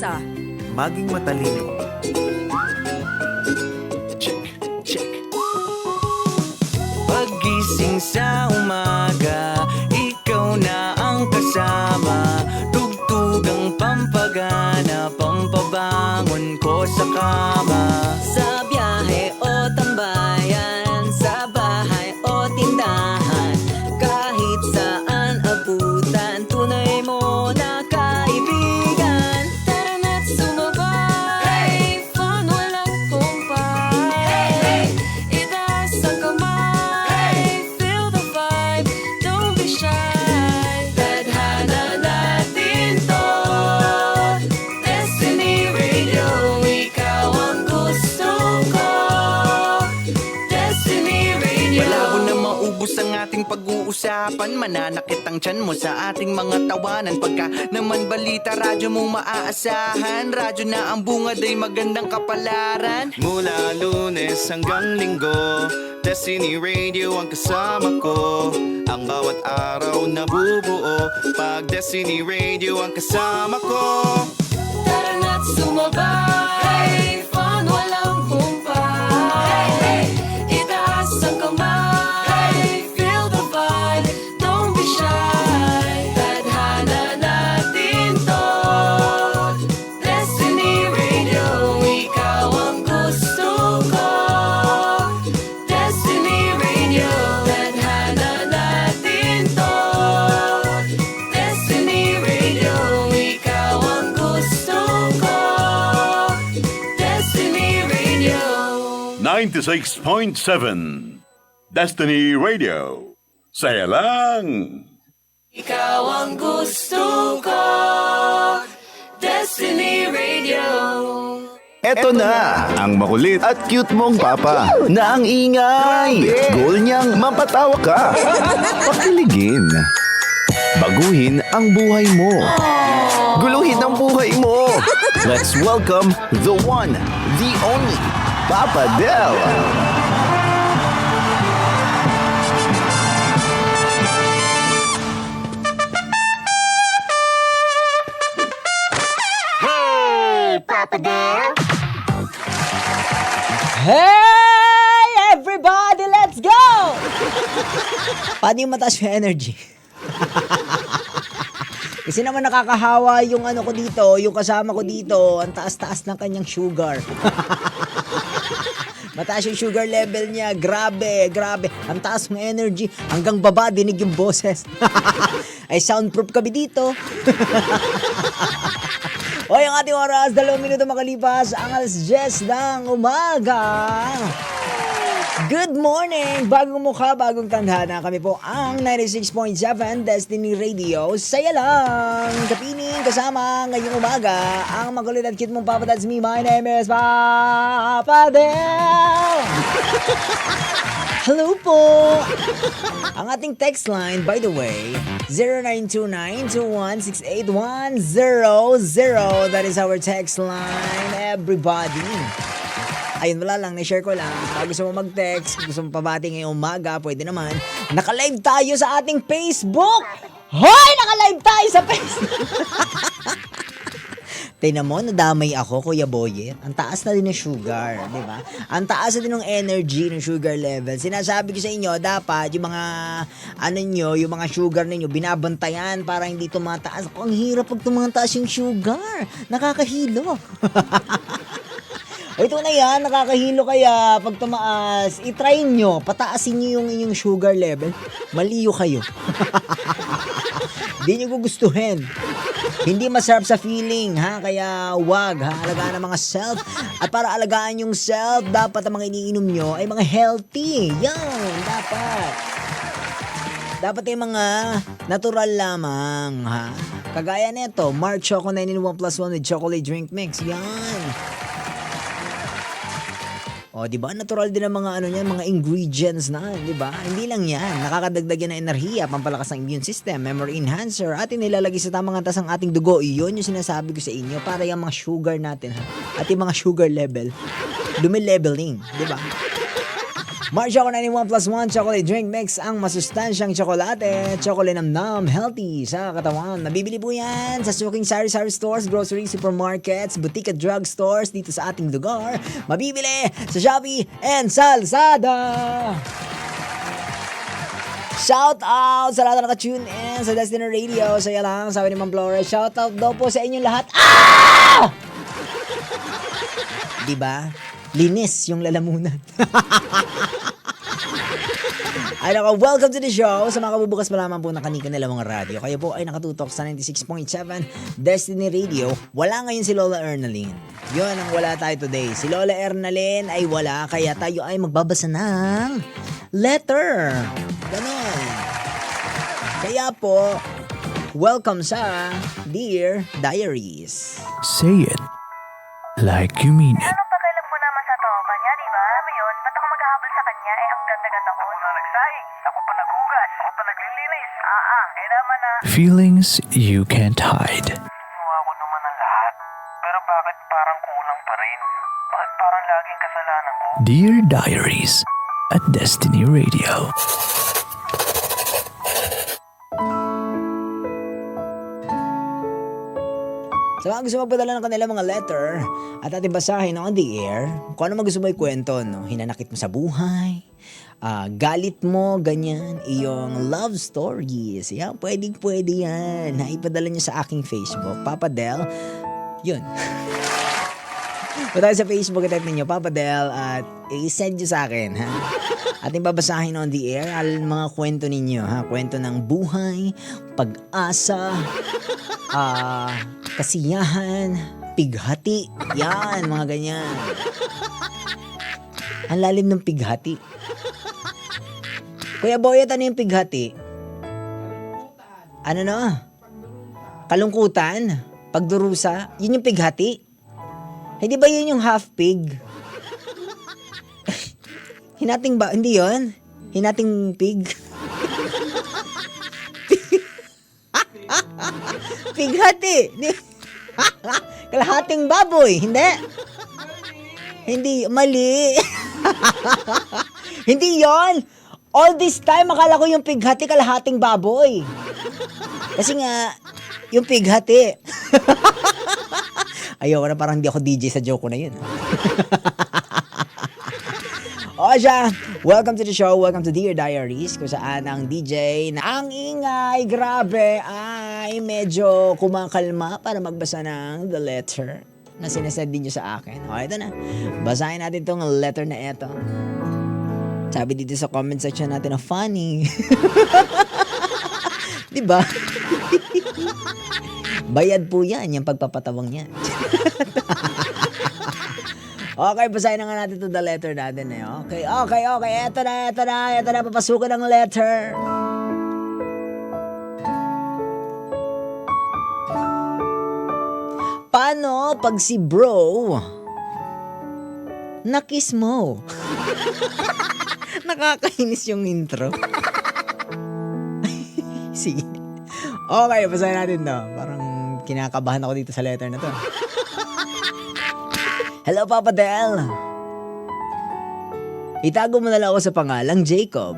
mabasa. Maging matalino. Check, check. Paggising sa umaga, ikaw na ang kasama. Tugtugang pampagana, pampabangon ko sa kama. Sa biyahe o tambayan, sa bahay o tindahan, kahit saan abutan, tunay mo na kaibigan. Tara na't sumabay, fun walang kumpay. Itaas ang kamay, feel the vibe, don't be shy. Tadhana natin to, Destiny Radio, ikaw ang gusto ko. Destiny Radio. Malabo na maubos ang ating pag-uusapan, mananakit ang tiyan mo sa ating mga tawanan. Pagka naman balita, radyo mong maaasahan. Radyo na ang bungad ay magandang kapalaran. Mula Lunes hanggang Linggo, Destiny Radio ang kasama ko. Ang bawat araw na bubuo, pag Destiny Radio ang kasama ko. Tara na't sumabay, fun walang humpay. Itaas ang kamay, feel the vibe, don't be shy. Tadhana natin to, Destiny Radio, ikaw ang gusto ko. Destiny Radio, tadhana natin to, Destiny Radio, ikaw ang gusto ko. Destiny Radio. 96.7 Destiny Radio. Saya lang! Ikaw ang gusto ko, Destiny Radio. Eto na ang makulit at cute mong papa na ang ingay. Goal niyang mapatawa ka. Pakiligin. Baguhin ang buhay mo. Guluhin ang buhay mo. Let's welcome the one, the only, Papa Del. Hey, everybody, let's go! Paano yung mataas yung energy? Kasi naman nakakahawa yung ano ko dito, yung kasama ko dito, ang taas-taas ng kanyang sugar. Mataas yung sugar level niya, grabe, grabe. Ang taas ng energy, hanggang baba, dinig yung boses. Ay, soundproof kami dito. Hoy, ang ating oras, 2 minuto makalipas, ang alas 10 ng umaga. Good morning! Bagong mukha, bagong tandhana. Kami po ang 96.7 Destiny Radio. Saya lang! Kapiling kasama ngayong umaga ang magulit at cute mong Papa. That's me. My name is Papa Del! Hello po! Ang ating text line, by the way, 0929-2168-100. That is our text line, everybody. Ayun, wala lang, na-share ko lang. Kung gusto mo mag-text, gusto mo pabati ngayong umaga, pwede naman. Naka-live tayo sa ating Facebook! Hoy! Naka-live tayo sa Facebook! Tingnan mo, nadamay ako, Kuya Boyet. Ang taas na din ng sugar, di ba? Ang taas na din ng energy, ng sugar level. Sinasabi ko sa inyo, dapat yung mga, yung mga sugar ninyo, binabantayan para hindi tumataas. Ako, ang hirap pag tumataas yung sugar. Nakakahilo. O ito na yan, nakakahilo kaya pag tumaas, itry nyo, pataasin nyo yung inyong sugar level. Maliyo kayo. Hindi nyo gugustuhin. Hindi masarap sa feeling, ha? Kaya wag, ha? Alagaan ang mga self. At para alagaan yung self, dapat ang mga iniinom nyo ay mga healthy. Yan, dapat. Dapat ay mga natural lamang, ha? Kagaya nito, Mark Choco 9-in-1+1 with chocolate drink mix. Yan. O, di ba? Natural din ang mga mga ingredients na, di ba? Hindi lang yan. Nakakadagdag yan ng enerhiya, pampalakas ng immune system, memory enhancer, at inilalagay sa tamang antas ang ating dugo. Iyon yung sinasabi ko sa inyo para yung mga sugar natin, ha? At yung mga sugar level, dumileveling, di ba? Mars Choco 91 plus 1 chocolate drink mix ang masustansyang tsokolate. Chocolate nam healthy sa katawan. Nabibili po yan sa suking sari-sari stores, grocery, supermarkets, boutique at drug stores dito sa ating lugar. Mabibili sa Shopee and sa Lazada. Shout out sa lahat na naka-tune in sa Destiny Radio. Saya lang, sabi ni Ma'am Flores. Shout out daw po sa inyong lahat. Ah! Diba? Linis yung lalamunan. Ay nako, welcome to the show. Sa mga kabubukas pa lamang po nakanika nila mga radyo. Kayo po ay nakatutok sa 96.7 Destiny Radio. Wala ngayon si Lola Ernaline. Yun ang wala tayo today. Si Lola Ernaline ay wala, kaya tayo ay magbabasa ng letter. Ganon. Kaya po, welcome sa Dear Diaries. Say it like you mean it. Anong pakialam mo naman sa toka niya, di ba? Alam mo yun, ba't ako maghahabol sa kanya? Eh, ang ganda-ganda ko. Ako na nagsaing, ako pa naghugas, ako pa naglilinis. Eh naman na. Feelings you can't hide. Ginawa ko naman ang lahat. Pero bakit parang kulang pa rin? Bakit parang laging kasalanan ko? Dear Diaries at Destiny Radio. Sa mga gusto magpadala ng kanilang mga letter at ating basahin on the air, kung ano gusto mo ikwento, no? Hinanakit mo sa buhay, galit mo, ganyan, iyong love stories. Yan, pwede yan. Naipadala nyo sa aking Facebook, Papa Del. Yun. Punta sa Facebook, type ninyo, Papa Del, at i-send nyo sa akin, ha? Ating babasahin on the air, mga kwento ninyo, ha? Kwento ng buhay, pag-asa, kasiyahan, pighati. Yan, mga ganyan. Ang lalim ng pighati. Kuya Boyet, ano yung pighati? Ano no? Kalungkutan? Pagdurusa? Yun yung pighati? Hindi ba yun yung half pig? Hinating ba? Hindi yun? Hinating pig? Pighati. Kalahating baboy. Hindi. Hindi. Mali. Hindi yon. All this time, akala ko yung pighati kalahating baboy. Kasi nga, yung pighati. Ayaw na, parang hindi ako DJ sa joke ko na yun. O siya, welcome to the show, welcome to Dear Diaries, kung saan ang DJ na ang ingay, grabe, ay medyo kumakalma para magbasa ng the letter na sinasend din nyo sa akin. O, ito na. Basahin natin tong letter na ito. Sabi dito sa comment section natin na funny. Diba? Bayad po yan, yung pagpapatawang yan. Okay, basahin na nga natin to the letter natin eh. Okay. Eto na. Papasukan ng letter. Paano pag si bro na-kiss mo? Nakakainis yung intro. Sige. Okay, basahin natin to. Parang kinakabahan ako dito sa letter na to. Hello, Papa Del. Itago mo na lang ako sa pangalang Jacob.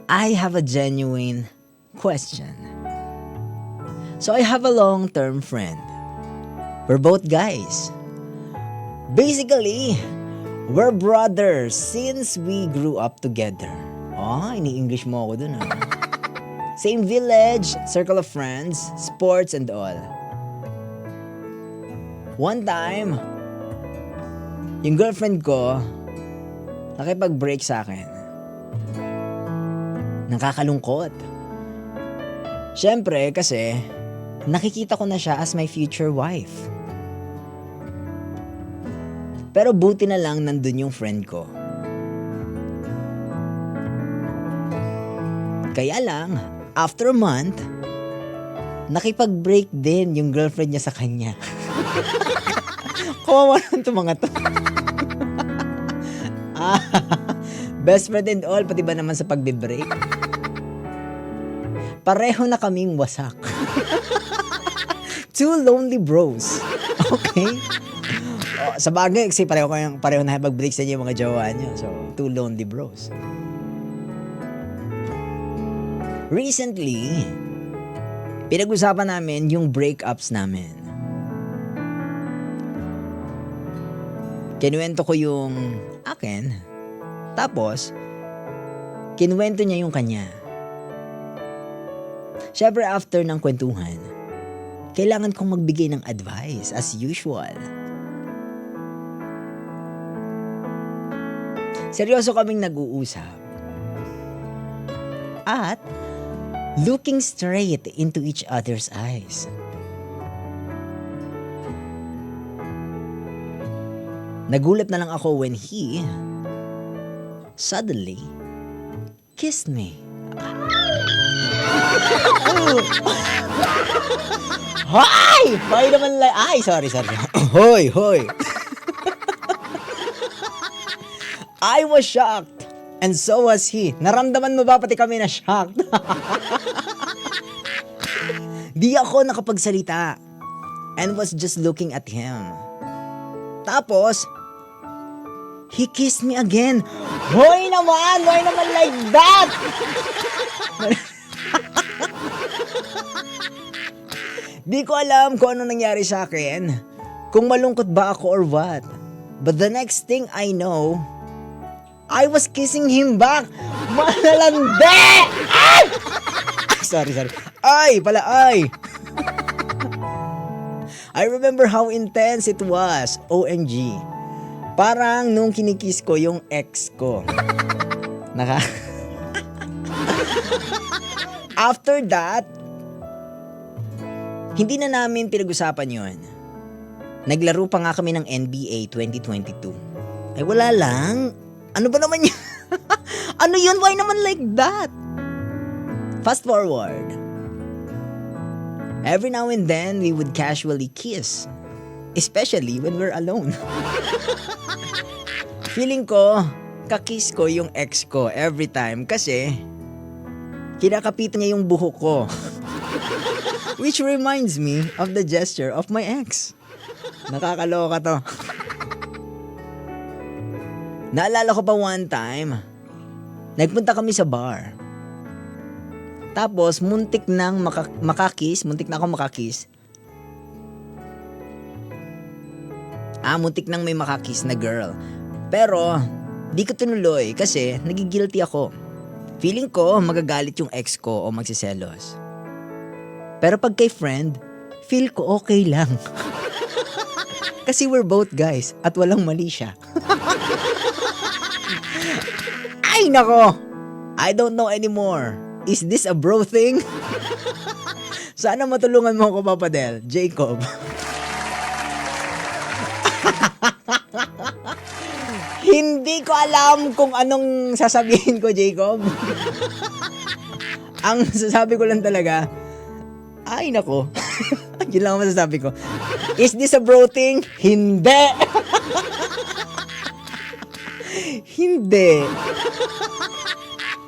I have a genuine question. So I have a long-term friend. We're both guys. Basically, we're brothers since we grew up together. Ini-English mo ako dun, ha? Same village, circle of friends, sports and all. One time, yung girlfriend ko, nakipag-break sa akin. Nakakalungkot. Siyempre, kasi, nakikita ko na siya as my future wife. Pero buti na lang nandun yung friend ko. Kaya lang, after a month, nakipag-break din yung girlfriend niya sa kanya. Kawawa naman itong mga to. Best friend and all, pati ba naman sa pagbe-break? Pareho na kaming wasak. Two lonely bros. Okay? Sa bagay, kasi pareho na pag-break sa inyo yung mga jowa nyo. So, two lonely bros. Recently, pinag-usapan namin yung breakups namin. Kinuwento ko yung akin. Tapos, kinuwento niya yung kanya. Syempre, after ng kwentuhan, kailangan kong magbigay ng advice as usual. Seryoso kaming nag-uusap. At looking straight into each other's eyes. Nagulat na lang ako when he suddenly kissed me. Hoy! Hoy naman lang. Ay, sorry. Hoy. I was shocked. And so was he. Naramdaman mo ba pati kami na shocked? Di ako nakapagsalita. And was just looking at him. Tapos, he kissed me again. Hoy naman like that. Di ko alam kung ano nangyari sa akin. Kung malungkot ba ako or what. But the next thing I know, I was kissing him back. Malalande! Ay! Sorry. Ay! I remember how intense it was. OMG. Parang nung kinikiss ko yung ex ko. After that, hindi na namin pinag-usapan yon. Naglaro pa nga kami ng NBA 2022. Ay wala lang. Ano ba naman yun? Ano yun? Why naman like that? Fast forward. Every now and then, we would casually kiss. Especially when we're alone. Feeling ko, kakiss ko yung ex ko every time kasi kinakapitan niya yung buhok ko. Which reminds me of the gesture of my ex. Nakakaloka to. Naalala ko pa one time, nagpunta kami sa bar. Tapos, muntik na ako makakiss. Muntik nang may makakiss na girl. Pero, di ko tinuloy kasi nagigilty ako. Feeling ko, magagalit yung ex ko o magsiselos. Pero pag kay friend, feel ko okay lang. Kasi we're both guys at walang mali siya. Ay nako! I don't know anymore. Is this a bro thing? Sana matulungan mo ako, Papa Del. Jacob. Hindi ko alam kung anong sasabihin ko, Jacob. Ang sasabi ko lang talaga, ay nako. Yun lang ang masasabi ko. Is this a bro thing? Hindi. Hindi.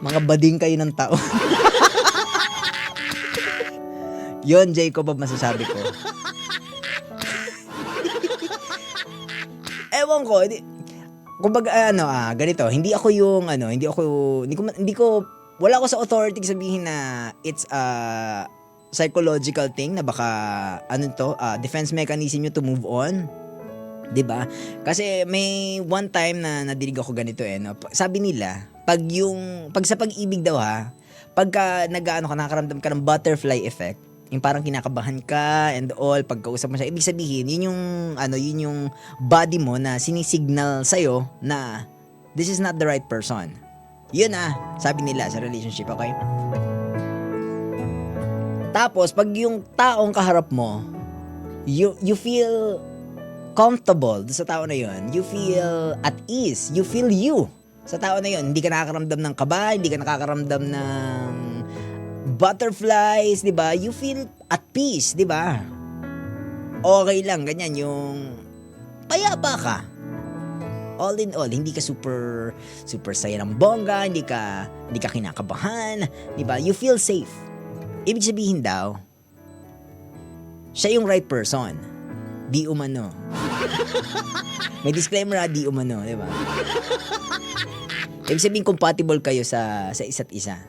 Mga bading kayo ng tao. Yun, Jacob, ang masasabi ko. Ewan ko, kumbaga ganito, wala ako sa authority sabihin na it's a psychological thing na baka defense mechanism nyo to move on. 'Di ba? Kasi may one time na nadinig ako ganito no. Sabi nila, pag sa pag-ibig daw pagka nakakaramdam ka ng butterfly effect, yung parang kinakabahan ka and all, pagkausap mo siya, ibig sabihin, yun yung body mo na sinisignal sa'yo na this is not the right person. Yun sabi nila sa relationship, okay? Tapos, pag yung taong kaharap mo, you feel comfortable sa tao na yun, you feel at ease, you feel you sa tao na yun, hindi ka nakakaramdam ng kaba, hindi ka nakakaramdam ng butterflies, 'di ba? You feel at peace, 'di ba? Okay lang ganyan yung payapa ka. All in all, hindi ka super saya ng bongga, hindi ka kinakabahan, 'di ba? You feel safe. Ibig sabihin daw, siya yung right person. Di umano. May disclaimer di umano, di ba? Ibig sabihin compatible kayo sa isa't isa.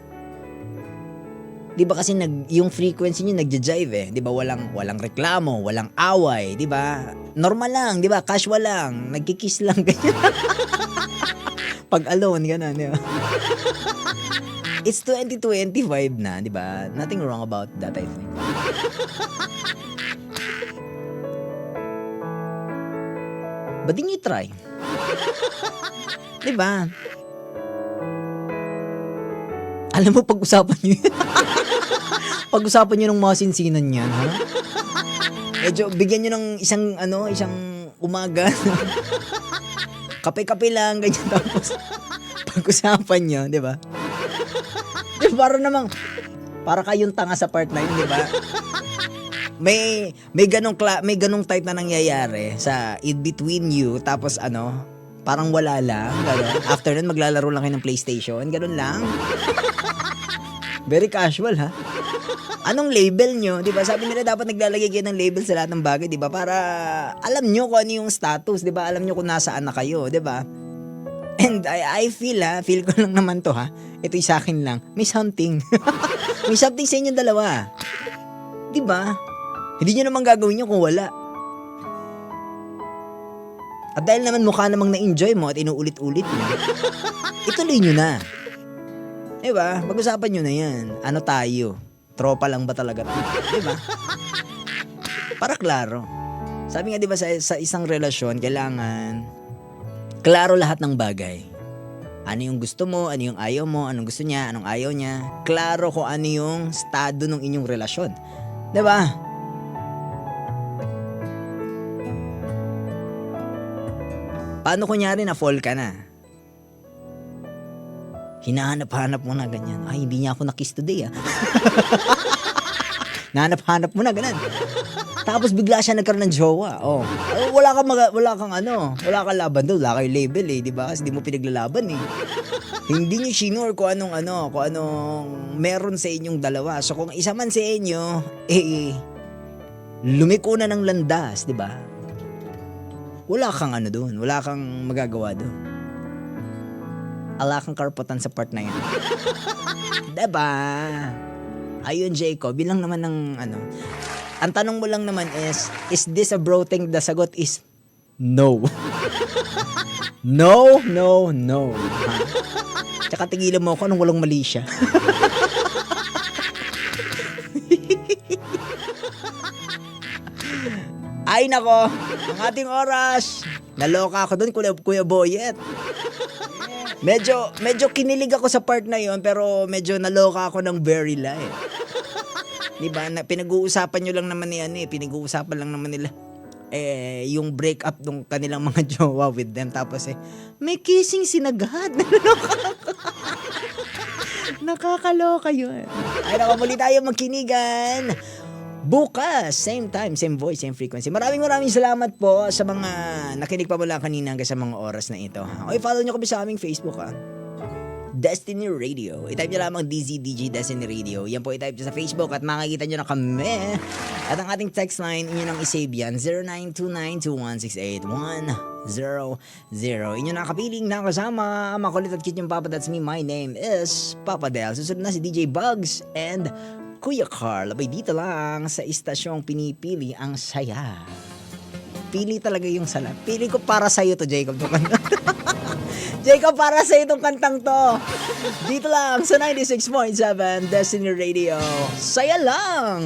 Di ba kasi yung frequency niyo nagja-jive eh. Di ba walang reklamo, walang away, di ba? Normal lang, di ba? Casual lang, nagkikiss lang ganyan. Pag alone, gano'n, di ba? It's 2025 na, di ba? Nothing wrong about that, I think. But din you try? Di ba? Alam mo, pag-usapan nyo yun. Pag-usapan nyo ng mga sinsinan yan, ha? Medyo, bigyan nyo ng isang umaga. Kape-kape lang, ganyan. Tapos, pag-usapan nyo, di ba? Para kayong tanga sa part na yun, di ba? May ganong type na nangyayari sa in between you, tapos parang wala lang, gano'n. After nun, maglalaro lang kayo ng PlayStation, gano'n lang. Very casual, ha? Anong label nyo? Diba? Sabi nila dapat naglalagay kayo ng label sa lahat ng bagay, diba? Para alam nyo kung ano yung status, diba? Alam nyo kung nasaan na kayo, diba? And I feel ko lang naman to, ha? Ito'y sa akin lang. May something. May something sa inyong dalawa. Diba? Hindi nyo naman gagawin nyo kung wala. At dahil naman mukha namang na-enjoy mo at inuulit-ulit mo, ituloy nyo na. Diba? Pag-usapan nyo na yan. Ano tayo? Tropa lang ba talaga? Diba? Para klaro. Sabi nga diba sa isang relasyon, kailangan klaro lahat ng bagay. Ano yung gusto mo, ano yung ayaw mo, anong gusto niya, anong ayaw niya. Klaro kung ano yung estado ng inyong relasyon. Diba? Paano kunyari na fall ka na? Hinahanap-hanap mo na ganyan. Ay, hindi niya ako na-kiss today, Nahanap-hanap mo na, ganun. Tapos bigla siya nagkaroon ng jowa. Oh. Wala kang laban doon. Wala kang label di ba? Kasi di mo pinaglalaban Hindi niyo shinure kung anong meron sa inyong dalawa. So kung isa man sa inyo, lumiko na ng landas, di ba? Wala kang doon. Wala kang magagawa doon. Wala kang karapatan sa part na yan. Diba? Ayun, Jacob, bilang naman ng ang tanong mo lang naman is this a bro thing? The sagot is no. No. Ha? Tsaka tigilan mo ako nung walang mali siya. Ay nako, ang ating oras. Naloka ako doon, Kuya Boyet. Medyo kinilig ako sa part na yon, pero medyo naloka ako ng very light. Diba? Pinag-uusapan nyo lang naman pinag-uusapan lang naman nila yung break up ng kanilang mga jowa with them. Tapos may kissing sinagad. Nakakaloka yun. Ay nako, muli tayo magkinigan. Bukas, same time, same voice, same frequency. Maraming salamat po sa mga nakinig pa mula kanina hanggang sa mga oras na ito. Okay, follow nyo kami sa aming Facebook, Destiny Radio. I-type nyo lamang DZDG Destiny Radio. Yan po, i-type nyo sa Facebook at makikita nyo na kami. At ang ating text line, inyo nang isave yan, 0929-216-8100. Inyo nakapiling na kasama. Makulit at cute yung Papa. That's me. My name is Papa Del. Susunod na si DJ Bugs and Kuya Carl. Abay, dito lang sa istasyong pinipili ang saya. Pili talaga yung sala. Pili ko para sa'yo to, Jacob. Jacob, para sa'yo itong kantang to. Dito lang sa 96.7 Destiny Radio. Saya lang!